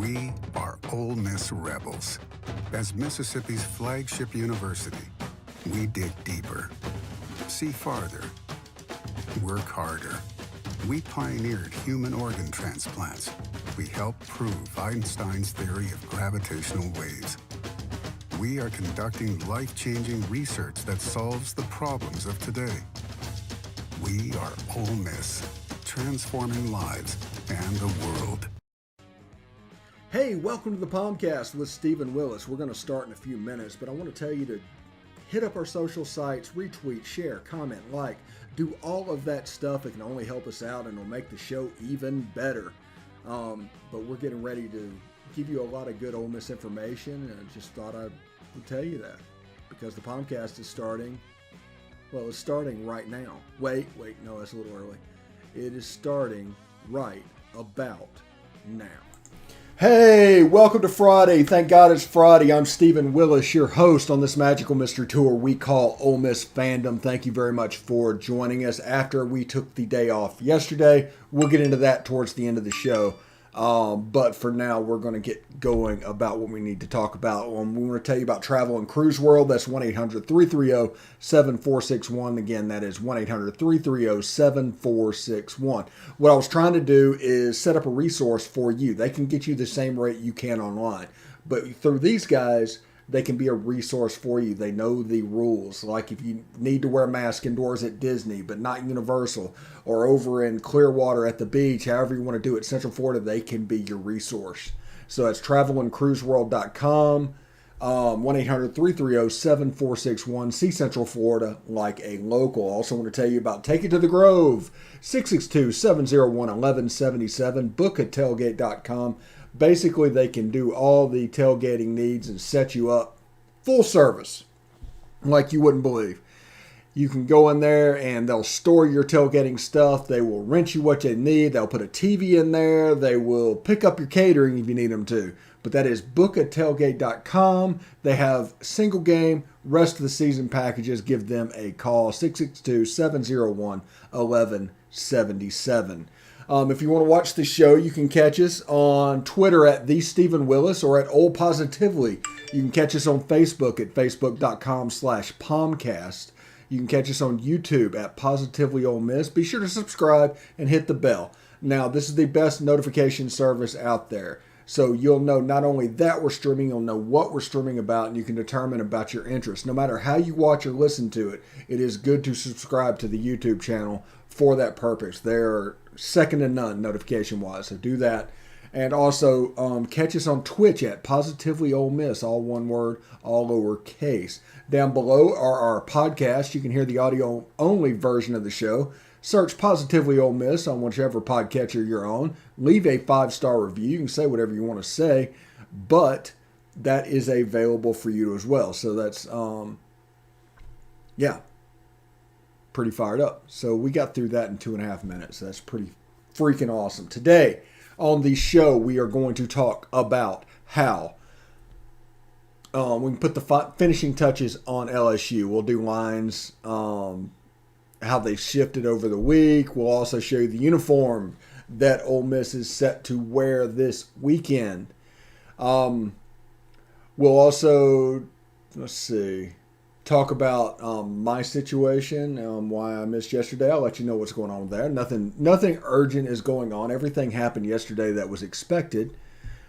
We are Ole Miss Rebels. As Mississippi's flagship university, we dig deeper, see farther, work harder. We pioneered human organ transplants. We helped prove Einstein's theory of gravitational waves. We are conducting life-changing research that solves the problems of today. We are Ole Miss, transforming lives and the world. Hey, welcome to the POMcast with Stephen Willis. We're going to start in a few minutes, but I want to tell you to hit up our social sites, retweet, share, comment, like, do all of that stuff. It can only help us out and it'll make the show even better. But we're getting ready to give you a lot of good Ole Miss information, and I just thought I would tell you that because the POMcast is starting. Well, it's starting right now. Wait, no, that's a little early. It is starting right about now. Hey, welcome to Friday. Thank God it's Friday. I'm Stephen Willis, your host on this magical mystery tour we call Ole Miss Fandom. Thank you very much for joining us after we took the day off yesterday. We'll get into that towards the end of the show. But for now, we're going to get going about what we need to talk about. We want to tell you about Travel and Cruise World. That's 1-800-330-7461. Again, that is 1-800-330-7461. What I was trying to do is set up a resource for you. They can get you the same rate you can online. But through these guys, they can be a resource for you. They know the rules. Like if you need to wear a mask indoors at Disney, but not Universal, or over in Clearwater at the beach, however you want to do it, Central Florida, they can be your resource. So that's travelandcruiseworld.com, 1-800-330-7461. See Central Florida like a local. Also want to tell you about Take It to the Grove, 662-701-1177, bookatailgate.com. Basically, they can do all the tailgating needs and set you up full service like you wouldn't believe. You can go in there and they'll store your tailgating stuff. They will rent you what you need. They'll put a TV in there. They will pick up your catering if you need them to. But that is bookatailgate.com. They have single game, rest of the season packages. Give them a call, 662-701-1177. If you want to watch the show, you can catch us on Twitter at @TheStephenWillis or at Old Positively. You can catch us on Facebook at facebook.com/POMcast. You can catch us on YouTube at Positively Ole Miss. Be sure to subscribe and hit the bell. Now, this is the best notification service out there. So you'll know not only that we're streaming, you'll know what we're streaming about, and you can determine about your interest. No matter how you watch or listen to it, it is good to subscribe to the YouTube channel for that purpose. They're second to none notification-wise, so do that. And also catch us on Twitch at Positively Ole Miss, all one word, all lowercase. Down below are our podcasts. You can hear the audio-only version of the show. Search Positively Ole Miss on whichever podcatcher you're on. Leave a 5-star review. You can say whatever you want to say, but that is available for you as well. So that's, pretty fired up. So we got through that in 2.5 minutes. That's pretty freaking awesome. Today on the show, we are going to talk about how we can put the finishing touches on LSU. We'll do lines, how they shifted over the week. We'll also show you the uniform that Ole Miss is set to wear this weekend. We'll also, talk about my situation, why I missed yesterday. I'll let you know what's going on there. Nothing urgent is going on. Everything happened yesterday that was expected.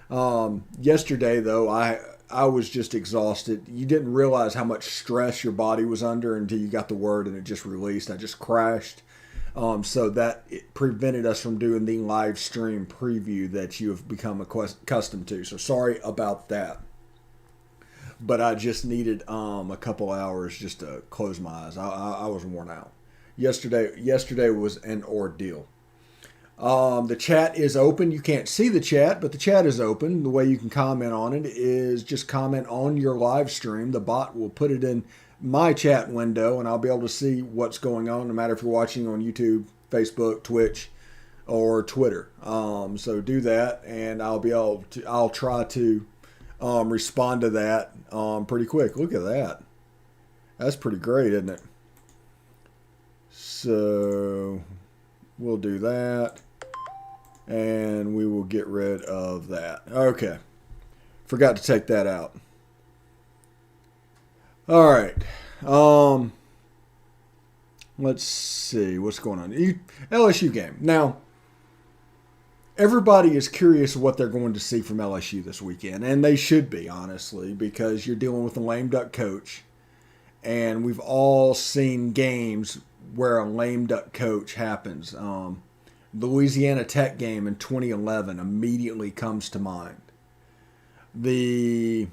Yesterday, though, I was just exhausted. You didn't realize how much stress your body was under until you got the word and it just released. I just crashed. So that it prevented us from doing the live stream preview that you have become accustomed to. So sorry about that. But I just needed a couple hours just to close my eyes. I was worn out. Yesterday was an ordeal. The chat is open. You can't see the chat, but the chat is open. The way you can comment on it is just comment on your live stream. The bot will put it in my chat window, and I'll be able to see what's going on, no matter if you're watching on YouTube, Facebook, Twitch, or Twitter. So do that, and I'll try to respond to that pretty quick. Look at that. That's pretty great, isn't it? So we'll do that. And we will get rid of that. Okay. Forgot to take that out. All right. Let's see what's going on. LSU game. Now, everybody is curious what they're going to see from LSU this weekend, and they should be, honestly, because you're dealing with a lame duck coach, and we've all seen games where a lame duck coach happens. The Louisiana Tech game in 2011 immediately comes to mind. It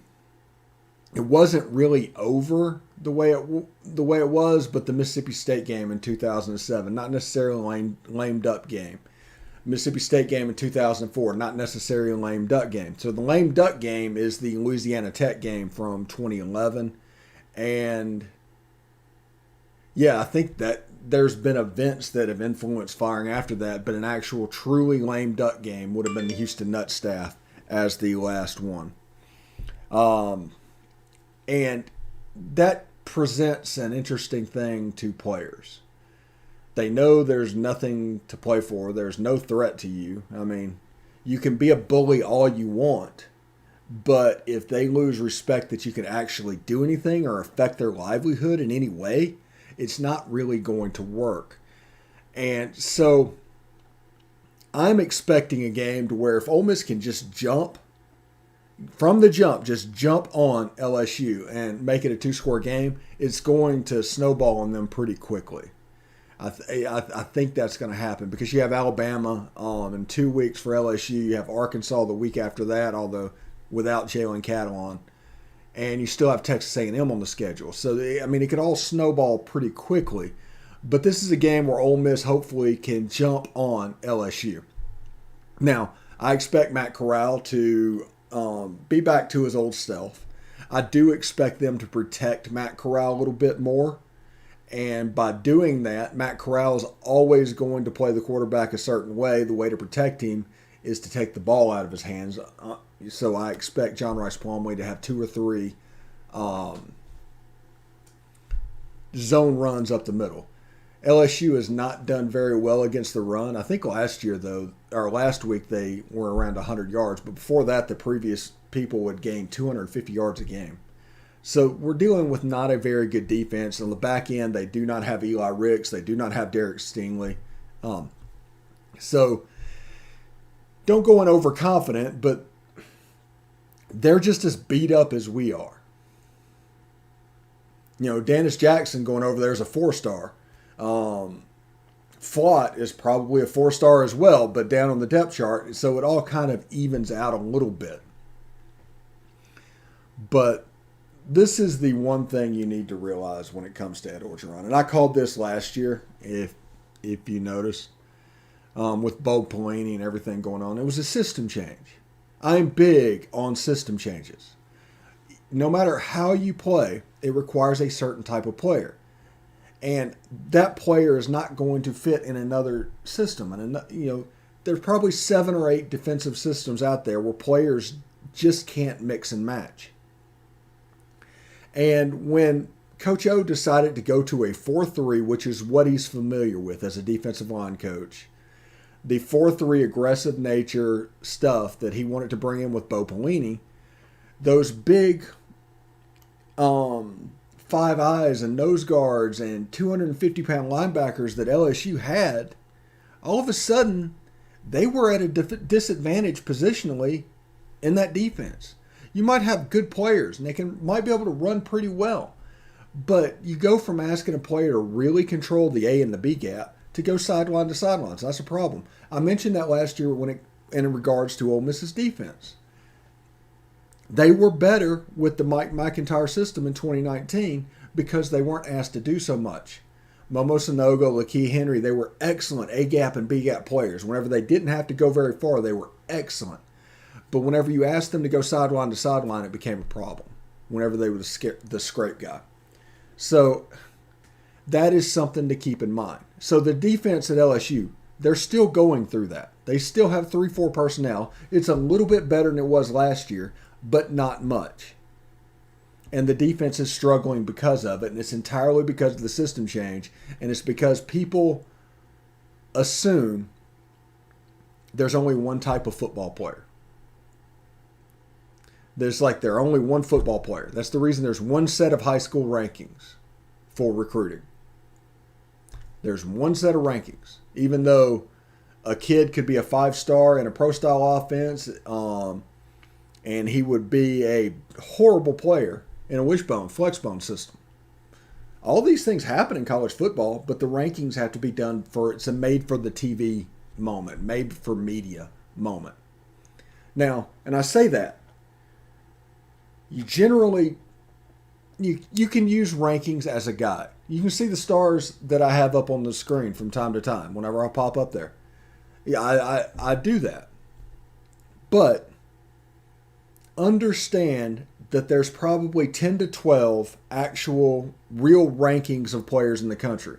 wasn't really over the way it was, but the Mississippi State game in 2007, not necessarily a lame duck game. Mississippi State game in 2004, not necessarily a lame duck game. So the lame duck game is the Louisiana Tech game from 2011, and yeah, I think that there's been events that have influenced firing after that, but an actual truly lame duck game would have been the Houston Nutt staff as the last one. And that presents an interesting thing to players. They know there's nothing to play for. There's no threat to you. I mean, you can be a bully all you want, but if they lose respect that you can actually do anything or affect their livelihood in any way, it's not really going to work. And so I'm expecting a game to where if Ole Miss can just jump from the jump, just jump on LSU and make it a 2-score game, it's going to snowball on them pretty quickly. I think that's going to happen because you have Alabama in 2 weeks for LSU. You have Arkansas the week after that, although without Jalen Catalon. And you still have Texas A&M on the schedule. So, I mean, it could all snowball pretty quickly. But this is a game where Ole Miss hopefully can jump on LSU. Now, I expect Matt Corral to be back to his old self. I do expect them to protect Matt Corral a little bit more. And by doing that, Matt Corral is always going to play the quarterback a certain way. The way to protect him is to take the ball out of his hands. So I expect John Rice Plumlee to have 2 or 3 zone runs up the middle. LSU has not done very well against the run. I think last week they were around 100 yards, but before that, the previous people would gain 250 yards a game. So we're dealing with not a very good defense. On the back end, they do not have Eli Ricks. They do not have Derek Stingley. So don't go in overconfident, but they're just as beat up as we are. You know, Dennis Jackson going over there is a 4-star. Flott is probably a 4-star as well, but down on the depth chart. So it all kind of evens out a little bit. But this is the one thing you need to realize when it comes to Ed Orgeron. And I called this last year, if you noticed, with Bo Pelini and everything going on. It was a system change. I'm big on system changes. No matter how you play, it requires a certain type of player. And that player is not going to fit in another system. And, there's probably 7 or 8 defensive systems out there where players just can't mix and match. And when Coach O decided to go to a 4-3, which is what he's familiar with as a defensive line coach, the 4-3 aggressive nature stuff that he wanted to bring in with Bo Pelini, those big 5 eyes and nose guards and 250-pound linebackers that LSU had, all of a sudden, they were at a disadvantage positionally in that defense. You might have good players, and they might be able to run pretty well. But you go from asking a player to really control the A and the B gap to go sideline to sideline. So that's a problem. I mentioned that last year in regards to Ole Miss's defense. They were better with the Mike McIntyre system in 2019 because they weren't asked to do so much. Momo Sanogo, Lakeith Henry, they were excellent A-gap and B-gap players. Whenever they didn't have to go very far, they were excellent. But whenever you asked them to go sideline to sideline, it became a problem. Whenever they were the scrape guy. So that is something to keep in mind. So the defense at LSU, they're still going through that. They still have 3-4 personnel. It's a little bit better than it was last year, but not much. And the defense is struggling because of it, and it's entirely because of the system change, and it's because people assume there's only one type of football player. There's only one football player. That's the reason there's one set of high school rankings for recruiting. There's one set of rankings. Even though a kid could be a 5-star in a pro-style offense, and he would be a horrible player in a wishbone, flexbone system. All these things happen in college football, but the rankings have to be done it's a made for the TV moment, made for media moment. Now, and I say that, you generally, you can use rankings as a guide. You can see the stars that I have up on the screen from time to time whenever I pop up there. Yeah, I do that. But understand that there's probably 10 to 12 actual real rankings of players in the country.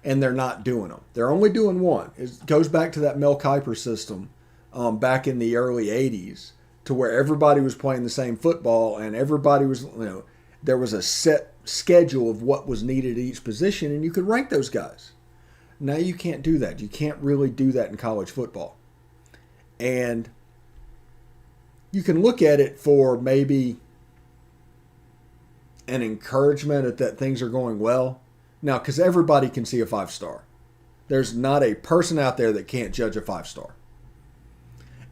And they're not doing them. They're only doing one. It goes back to that Mel Kiper system back in the early 80s, to where everybody was playing the same football and everybody was, there was a set schedule of what was needed at each position, and you could rank those guys. Now you can't do that. You can't really do that in college football. And you can look at it for maybe an encouragement that things are going well. Now, because everybody can see a 5-star. There's not a person out there that can't judge a 5-star.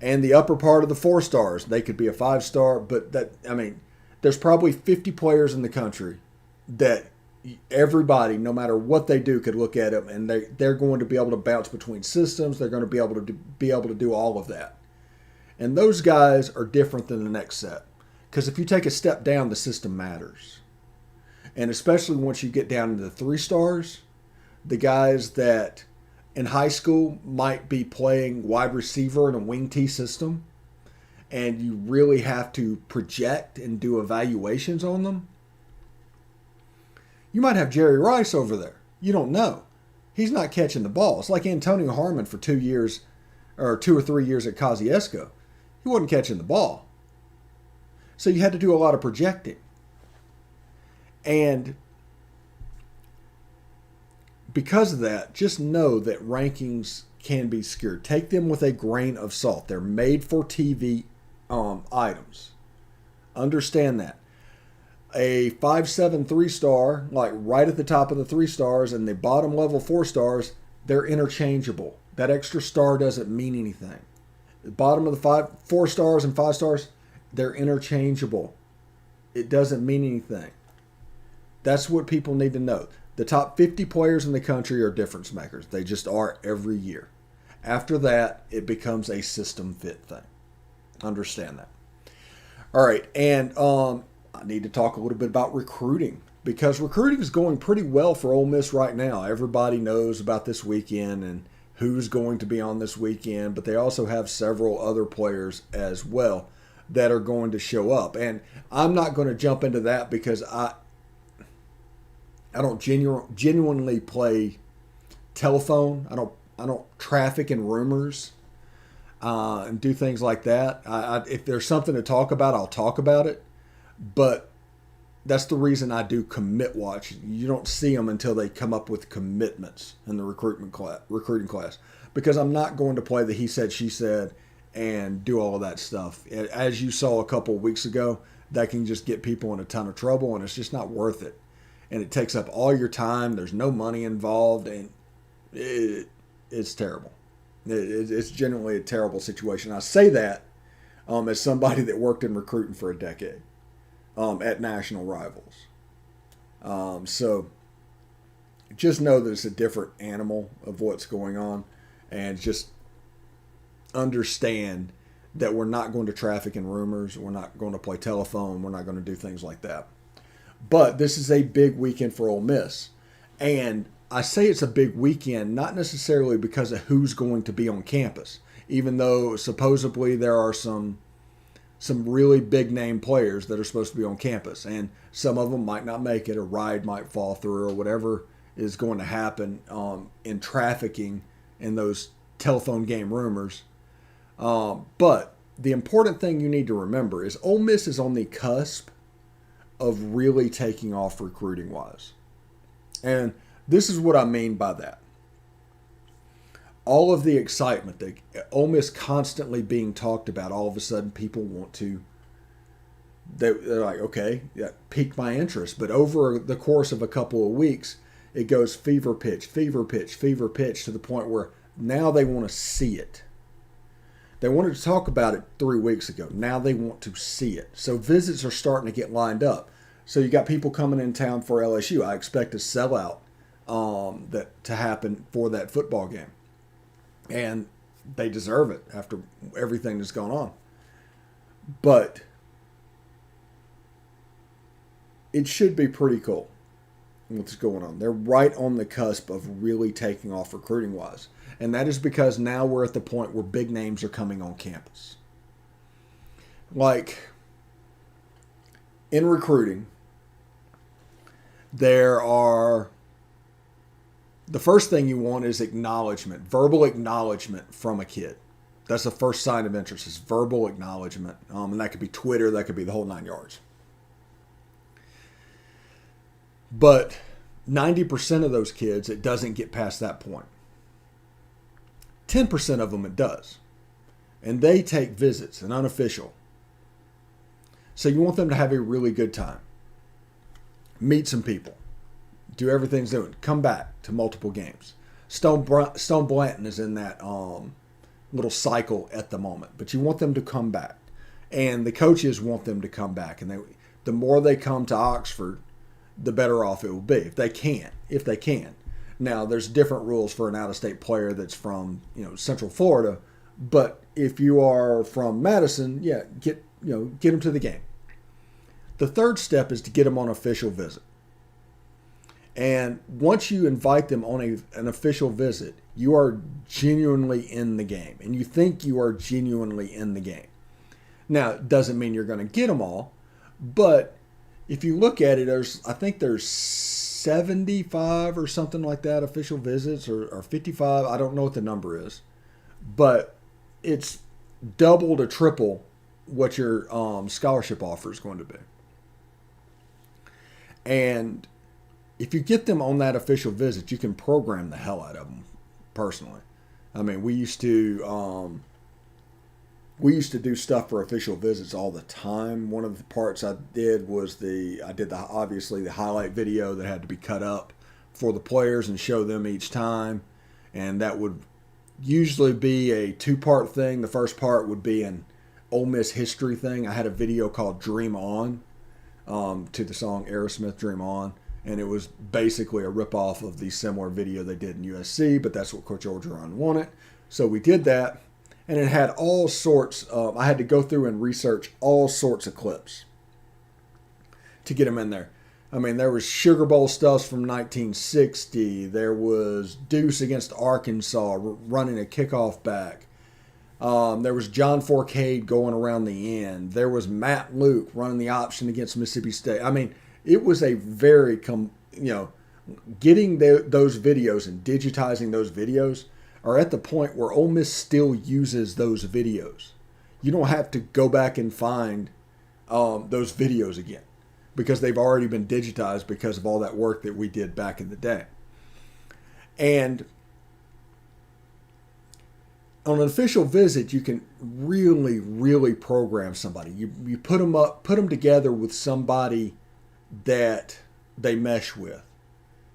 And the upper part of the 4-stars, they could be a 5-star, but there's probably 50 players in the country that everybody, no matter what they do, could look at them, and they're going to be able to bounce between systems. They're going to be able to do all of that. And those guys are different than the next set, because if you take a step down, the system matters. And especially once you get down into the 3-stars, the guys that in high school might be playing wide receiver in a wing T system, and you really have to project and do evaluations on them. You might have Jerry Rice over there. You don't know. He's not catching the ball. It's like Antonio Harmon for 2 years, or 2 or 3 years at Kosciuszko. He wasn't catching the ball. So you had to do a lot of projecting. And because of that, just know that rankings can be skewed. Take them with a grain of salt. They're made for TV items. Understand that. A 5.7 3-star, like right at the top of the 3-stars, and the bottom level 4-stars, they're interchangeable. That extra star doesn't mean anything. The bottom of the 4-stars and 5-stars, they're interchangeable. It doesn't mean anything. That's what people need to know. The top 50 players in the country are difference makers. They just are every year. After that, it becomes a system fit thing. Understand that. All right, and I need to talk a little bit about recruiting, because recruiting is going pretty well for Ole Miss right now. Everybody knows about this weekend and who's going to be on this weekend, but they also have several other players as well that are going to show up. And I'm not going to jump into that because I don't genuinely play telephone. I don't traffic in rumors and do things like that. If there's something to talk about, I'll talk about it. But that's the reason I do commit watch. You don't see them until they come up with commitments in the recruiting class, because I'm not going to play the he said, she said, and do all of that stuff. As you saw a couple of weeks ago, that can just get people in a ton of trouble, and it's just not worth it. And it takes up all your time. There's no money involved, and it's terrible. It's generally a terrible situation. I say that as somebody that worked in recruiting for a decade at national rivals. So just know that it's a different animal of what's going on, and just understand that we're not going to traffic in rumors. We're not going to play telephone. We're not going to do things like that. But this is a big weekend for Ole Miss. And I say it's a big weekend, not necessarily because of who's going to be on campus, even though supposedly there are some really big name players that are supposed to be on campus. And some of them might not make it. A ride might fall through, or whatever is going to happen in trafficking in those telephone game rumors. But the important thing you need to remember is Ole Miss is on the cusp of really taking off recruiting wise. And this is what I mean by that. all of the excitement, the Ole Miss constantly being talked about, all of a sudden people want to, they're like, okay, that piqued my interest. But over the course of a couple of weeks, it goes fever pitch, fever pitch, fever pitch, to the point where now they want to see it. They wanted to talk about it 3 weeks ago. Now they want to see it. So visits are starting to get lined up. So you got people coming in town for LSU. I expect a sellout that to happen for that football game. And they deserve it after everything that's gone on. But it should be pretty cool what's going on. They're right on the cusp of really taking off recruiting-wise. And that is because now we're at the point where big names are coming on campus. Like, in recruiting, there are... The first thing you want is acknowledgement, verbal acknowledgement from a kid. That's the first sign of interest, is verbal acknowledgement. And that could be Twitter, that could be the whole 9 yards. But 90% of those kids, it doesn't get past that point. 10% of them it does. And they take visits, an unofficial. So you want them to have a really good time. Meet some people. Do everything's doing. Come back to multiple games. Stone Blanton is in that little cycle at the moment. But you want them to come back. And the coaches want them to come back. And the more they come to Oxford, the better off it will be, if they can. Now, there's different rules for an out-of-state player that's from, Central Florida, but if you are from Madison, get them to the game. The third step is to get them on an official visit. And once you invite them on an official visit, you are genuinely in the game, and you think you are genuinely in the game. Now, it doesn't mean you're going to get them all, but if you look at it, I think there's 75 or something like that official visits, or 55. I don't know what the number is, but it's double to triple what your scholarship offer is going to be. And if you get them on that official visit, you can program the hell out of them. Personally, I mean, we used to do stuff for official visits all the time. One of the parts I did was obviously the highlight video that had to be cut up for the players and show them each time. And that would usually be a 2-part thing. The first part would be an Ole Miss history thing. I had a video called Dream On, to the song Aerosmith, Dream On. And it was basically a ripoff of the similar video they did in USC, but that's what Coach Orgeron wanted. So we did that. And it had all sorts I had to go through and research all sorts of clips to get them in there. I mean, there was Sugar Bowl stuff from 1960. There was Deuce against Arkansas running a kickoff back. There was John Forcade going around the end. There was Matt Luke running the option against Mississippi State. I mean, it was a very, getting those videos and digitizing those videos are at the point where Ole Miss still uses those videos. You don't have to go back and find those videos again because they've already been digitized because of all that work that we did back in the day. And on an official visit, you can really, really program somebody. You put them together with somebody that they mesh with,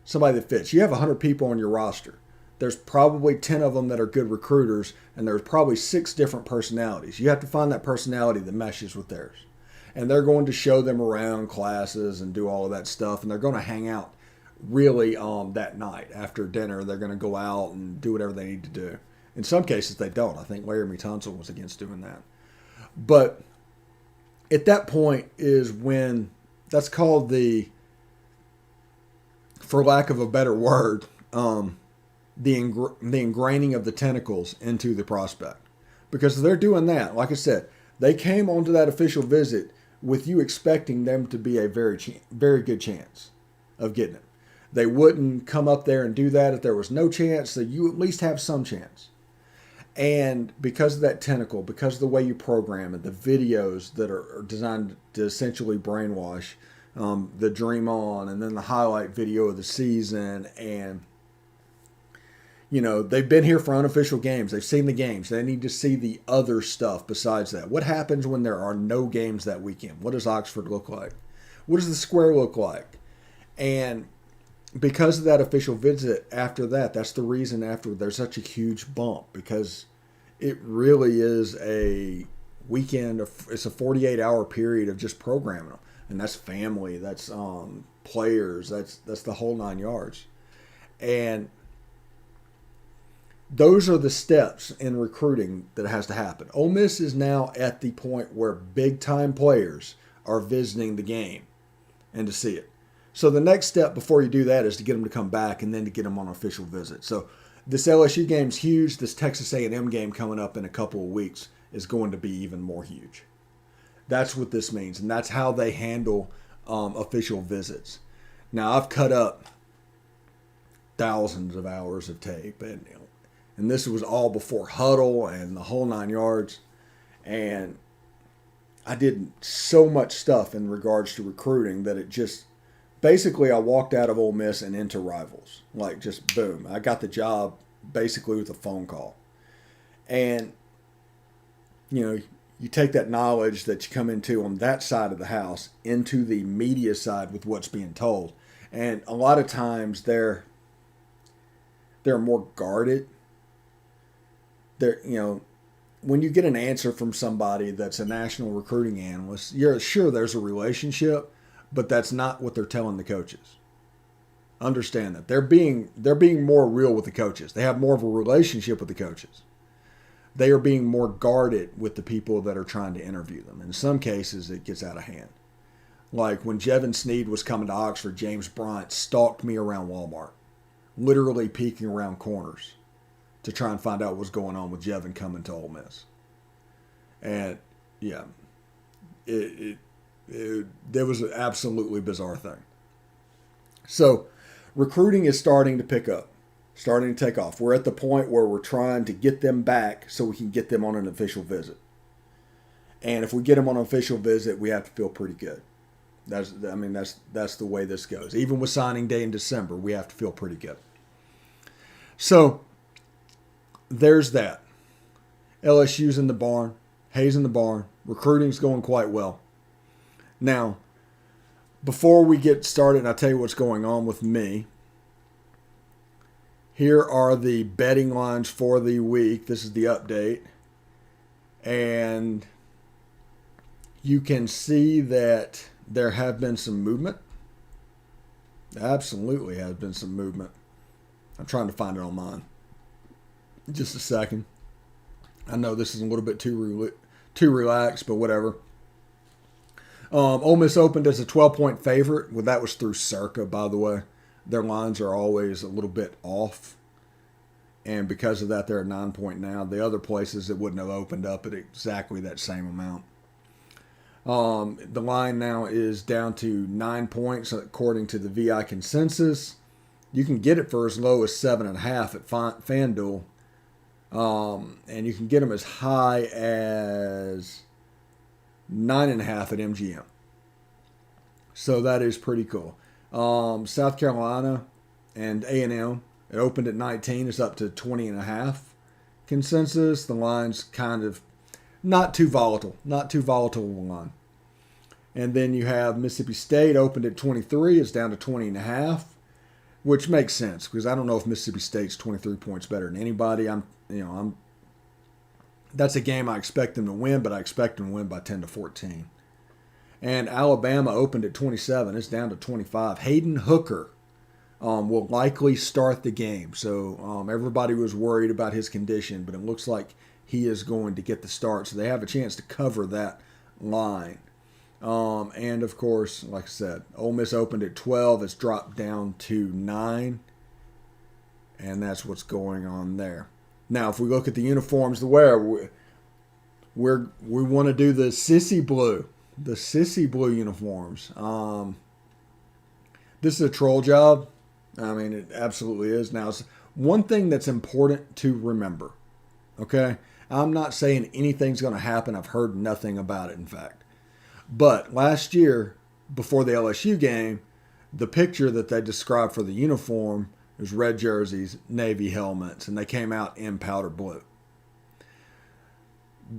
somebody that fits. You have 100 people on your roster. There's probably 10 of them that are good recruiters, and there's probably 6 different personalities. You have to find that personality that meshes with theirs. And they're going to show them around classes and do all of that stuff, and they're going to hang out really that night. After dinner, they're going to go out and do whatever they need to do. In some cases, they don't. I think Laramie Tunsil was against doing that. But at that point is when that's called for lack of a better word, the ingraining of the tentacles into the prospect. Because they're doing that. Like I said, they came onto that official visit with you expecting them to be a very, very good chance of getting it. They wouldn't come up there and do that if there was no chance, so you at least have some chance. And because of that tentacle, because of the way you program it, the videos that are designed to essentially brainwash, the Dream On, and then the highlight video of the season, and they've been here for unofficial games. They've seen the games. They need to see the other stuff besides that. What happens when there are no games that weekend? What does Oxford look like? What does the square look like? And because of that official visit after that, that's the reason after there's such a huge bump, because it really is a weekend. It's a 48-hour period of just programming them. And that's family, that's players, that's the whole 9 yards. And those are the steps in recruiting that has to happen. Ole Miss is now at the point where big-time players are visiting the game and to see it. So the next step before you do that is to get them to come back and then to get them on an official visit. So this LSU game's huge. This Texas A&M game coming up in a couple of weeks is going to be even more huge. That's what this means, and that's how they handle official visits. Now, I've cut up thousands of hours of tape, and this was all before huddle and the whole 9 yards. And I did so much stuff in regards to recruiting that it just basically I walked out of Ole Miss and into Rivals. Like, just boom. I got the job basically with a phone call. And, you take that knowledge that you come into on that side of the house into the media side with what's being told. And a lot of times they're more guarded. When you get an answer from somebody that's a national recruiting analyst, you're sure there's a relationship, but that's not what they're telling the coaches. Understand that. They're being more real with the coaches. They have more of a relationship with the coaches. They are being more guarded with the people that are trying to interview them. In some cases, it gets out of hand. Like when Jevin Sneed was coming to Oxford, James Bryant stalked me around Walmart, literally peeking around corners to try and find out what's going on with Jevin coming to Ole Miss. And, yeah, it was an absolutely bizarre thing. So recruiting is starting to pick up, starting to take off. We're at the point where we're trying to get them back so we can get them on an official visit. And if we get them on an official visit, we have to feel pretty good. That's the way this goes. Even with signing day in December, we have to feel pretty good. So there's that. LSU's in the barn. Hayes in the barn. Recruiting's going quite well. Now, before we get started, and I'll tell you what's going on with me. Here are the betting lines for the week. This is the update. And you can see that there have been some movement. Absolutely has been some movement. I'm trying to find it on mine. Just a second. I know this is a little bit too relaxed, but whatever. Ole Miss opened as a 12-point favorite. Well, that was through Circa, by the way. Their lines are always a little bit off. And because of that, they're a 9-point now. The other places, it wouldn't have opened up at exactly that same amount. The line now is down to 9 points according to the VI consensus. You can get it for as low as 7.5 at FanDuel. And you can get them as high as 9.5 at MGM. So that is pretty cool. South Carolina and A&M, it opened at 19. It's up to 20.5 consensus. The line's kind of not too volatile. Not too volatile line. And then you have Mississippi State opened at 23. It's down to 20.5, which makes sense because I don't know if Mississippi State's 23 points better than anybody. That's a game I expect them to win, but I expect them to win by 10-14. And Alabama opened at 27. It's down to 25. Hayden Hooker will likely start the game. So everybody was worried about his condition, but it looks like he is going to get the start. So they have a chance to cover that line. And, of course, like I said, Ole Miss opened at 12. It's dropped down to 9. And that's what's going on there. Now, if we look at the uniforms to wear, we want to do the sissy blue. The sissy blue uniforms. This is a troll job. I mean, it absolutely is. Now, it's one thing that's important to remember. Okay? I'm not saying anything's going to happen. I've heard nothing about it, in fact. But last year, before the LSU game, the picture that they described for the uniform, was red jerseys, navy helmets, and they came out in powder blue.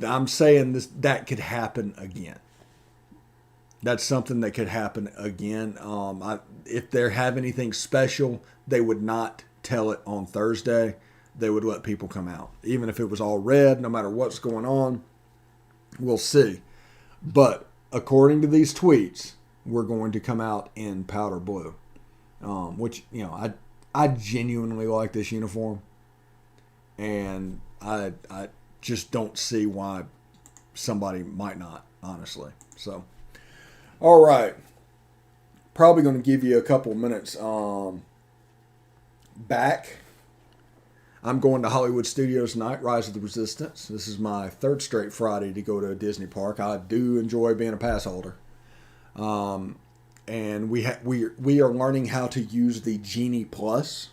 I'm saying that could happen again. That's something that could happen again. If they have anything special, they would not tell it on Thursday. They would let people come out. Even if it was all red, no matter what's going on, we'll see. But according to these tweets, we're going to come out in powder blue. Which, I genuinely like this uniform. And I just don't see why somebody might not, honestly. So, all right. Probably going to give you a couple minutes back. I'm going to Hollywood Studios tonight, Rise of the Resistance. This is my third straight Friday to go to a Disney park. I do enjoy being a pass holder. And we are learning how to use the Genie Plus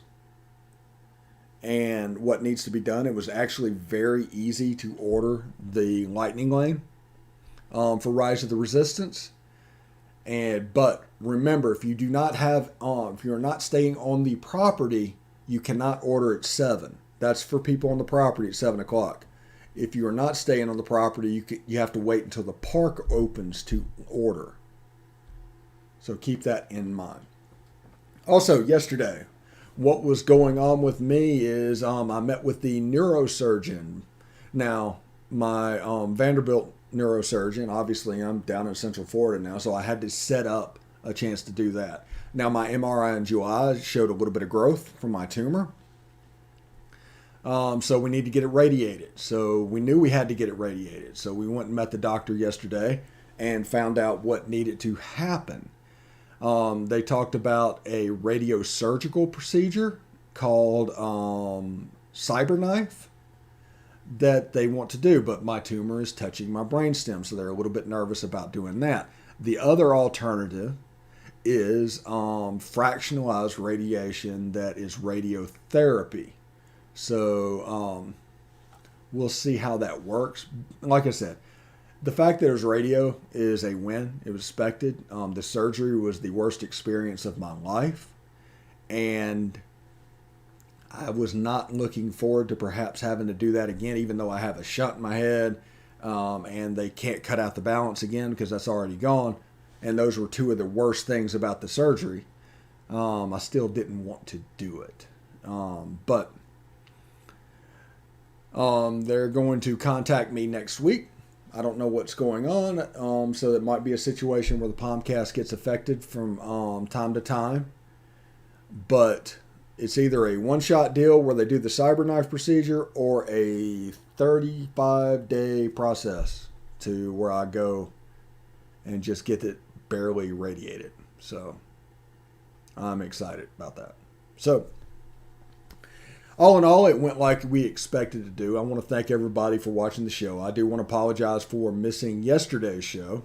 and what needs to be done. It was actually very easy to order the Lightning Lane for Rise of the Resistance. But remember, if you do not have if you're not staying on the property, you cannot order at 7. That's for people on the property at 7 o'clock. If you are not staying on the property, you have to wait until the park opens to order. So keep that in mind. Also, yesterday, what was going on with me is I met with the neurosurgeon. Now, my Vanderbilt neurosurgeon, obviously I'm down in Central Florida now, so I had to set up a chance to do that. Now, my MRI in July showed a little bit of growth from my tumor. So we need to get it radiated. So we knew we had to get it radiated. So we went and met the doctor yesterday and found out what needed to happen. They talked about a radiosurgical procedure called CyberKnife that they want to do, but my tumor is touching my brainstem, so they're a little bit nervous about doing that. The other alternative is fractionalized radiation that is radiotherapy. So we'll see how that works. Like I said, the fact that there's radio is a win. It was expected. The surgery was the worst experience of my life. And I was not looking forward to perhaps having to do that again, even though I have a shunt in my head and they can't cut out the balance again because that's already gone. And those were two of the worst things about the surgery. I still didn't want to do it. But they're going to contact me next week. I don't know what's going on. So it might be a situation where the POMcast gets affected from time to time. But it's either a one-shot deal where they do the CyberKnife procedure or a 35-day process to where I go and just get it barely radiated. So I'm excited about that. So all in all, it went like we expected to do. I want to thank everybody for watching the show. I do want to apologize for missing yesterday's show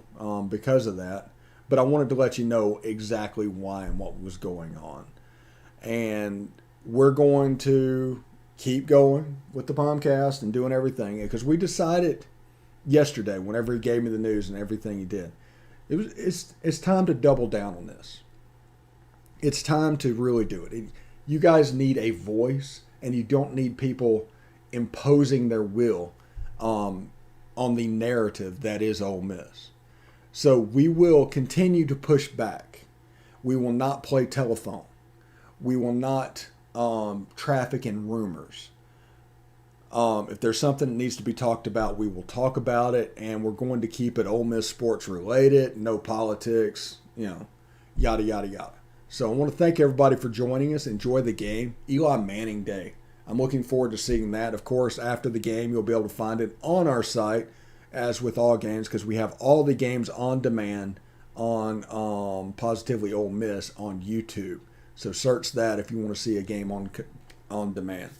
because of that. But I wanted to let you know exactly why and what was going on. And we're going to keep going with the POMcast and doing everything. Because we decided yesterday, whenever he gave me the news and everything he did, it's time to double down on this. It's time to really do it. You guys need a voice, and you don't need people imposing their will on the narrative that is Ole Miss. So we will continue to push back. We will not play telephone. We will not traffic in rumors. If there's something that needs to be talked about, we will talk about it, and we're going to keep it Ole Miss sports related, no politics, yada, yada, yada. So I want to thank everybody for joining us. Enjoy the game. Eli Manning Day. I'm looking forward to seeing that. Of course, after the game, you'll be able to find it on our site, as with all games, because we have all the games on demand on Positively Ole Miss on YouTube. So search that if you want to see a game on demand.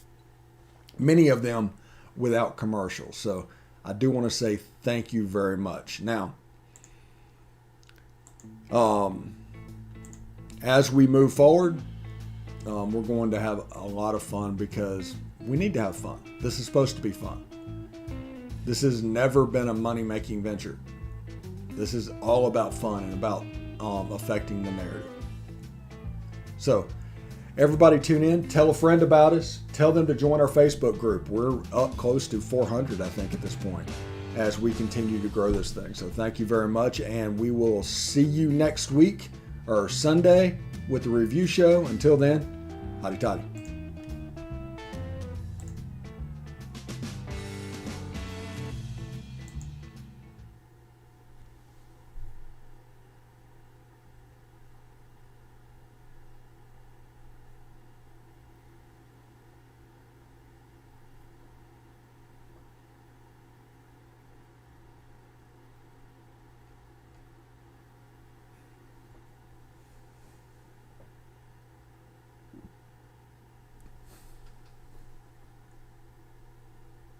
Many of them without commercials. So I do want to say thank you very much. Now, as we move forward, we're going to have a lot of fun because we need to have fun. This is supposed to be fun. This has never been a money-making venture. This is all about fun and about affecting the narrative. So, Everybody tune in. Tell a friend about us. Tell them to join our Facebook group. We're up close to 400, I think, at this point, as we continue to grow this thing. So thank you very much, and we will see you next week or Sunday with the review show. Until then, howdy toddy.